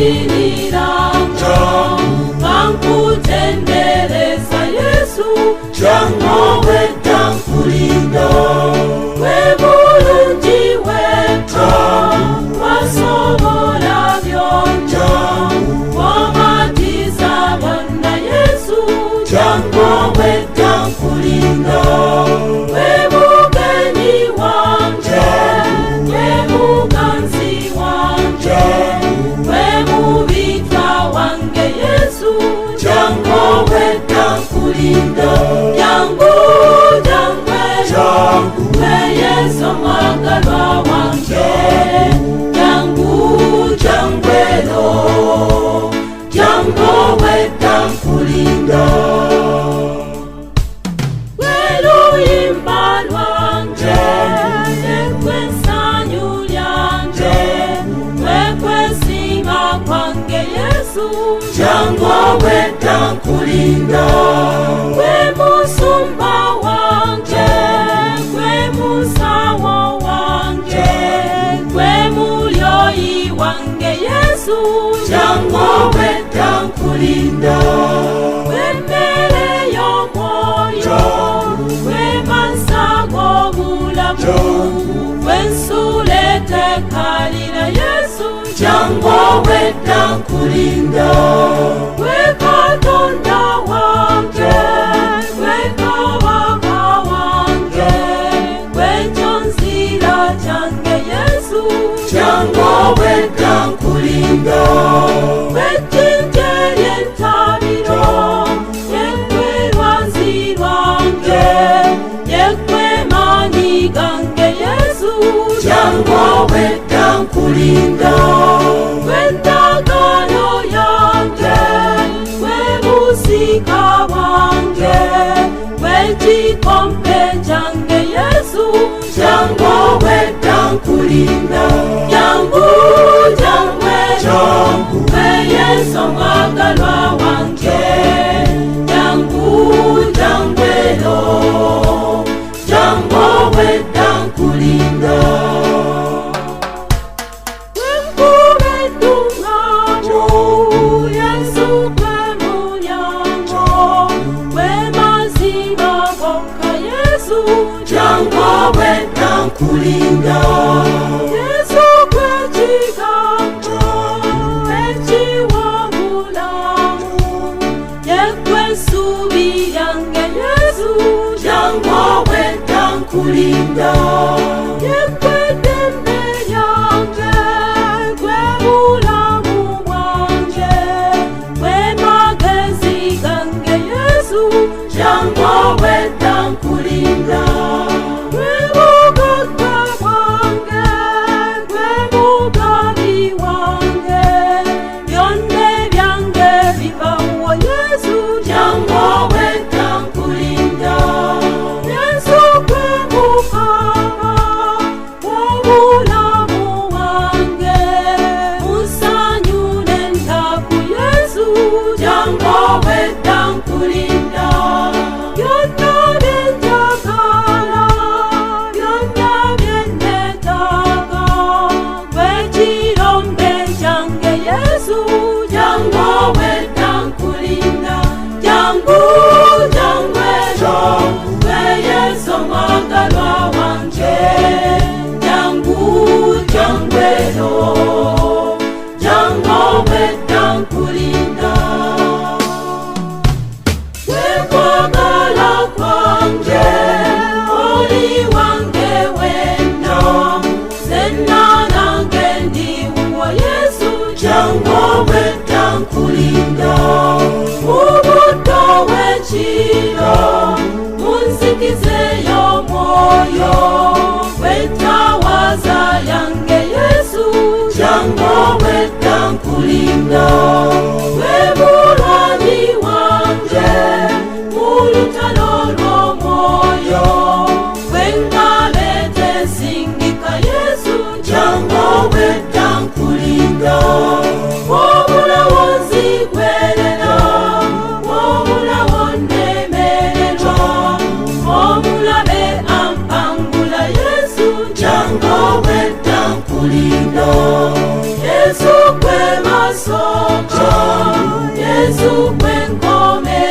Niliranga Kankutendereza Yesu Jango weta nkulinda We bulungi weta Wasobola byonja Wamatiza bana Yesu Jango weta nkulinda We mugenyi wanje We muganzi wanje We mubitwa wange Yesu Jango weta nkulinda Jangu jangwe We Yesu mwagalwa wange Jangu jangwelo Jango weta nkulinda Welu imba lwanje Ekwe sanyu lyanje Wekwe sima kwange Yesu Jango weta nkulinda We musumba wanje Kwe musawo wanje Kwe mulyoyi wange Yesu Jango weta nkulinda We mmere y'omwoyo We masago bulamu We nsule tekalira Yesu Jango weta nkulinda We Katonda wange We kabaka wange We kyonzira kyange Yesu Jango weta nkulinda We tinte ly'entabiro Yekwe lwazi lwange Yekwe maanyi gange Yesu Jango weta nkulinda We ndagano yange We busika bwange We kikompe kyange Yesu Jango weta nkulinda Jangu jangwe We Yesu mwagalwa wange Jangu jangwelo Jango weta nkulinda Yesu kwe mulyango We mazima boka Yesu Jango weta nkulinda Yesu kwe kigambo Ekiwa bulamu Yekwe subi yange Yesu Jango weta nkulinda Yekwe dembe yange Kwe bulamu bwange We magezi gange Yesu Jango weta nkulinda We bugagga bwange Kwe bugabi wange Byonne byange bibawo Yesu Jango weta nkulinda Yesu kwe mukama Wobulamu wange Musanyu n'ennaku Yesu Jango weta nkulinda Byonna byenjagala Byonna byenneetaaga Wekirombe kyange Yesu Jango weta nkulinda Jangu jangwe We Yesu mwagalwa wange Jangu jangwelo Jango weta nkulinda We kwagala kwange Oli wange wena Senna nange ndiwuwo Yesu Jango weta nkulinda Mubuto w'ekiro Munzikizeyo mwoyo Wetawaza yange Yesu Jango weta nkulinda We mulwanyi wanje Mulutalo lw'omwoyo We ngale tesingika Yesu Jango weta nkulinda Wobula wonzigwerera Wobula wonnemererwa Omulabe ampangula Yesu Jango weta nkulinda Yesu kwe maso Yesu mwengome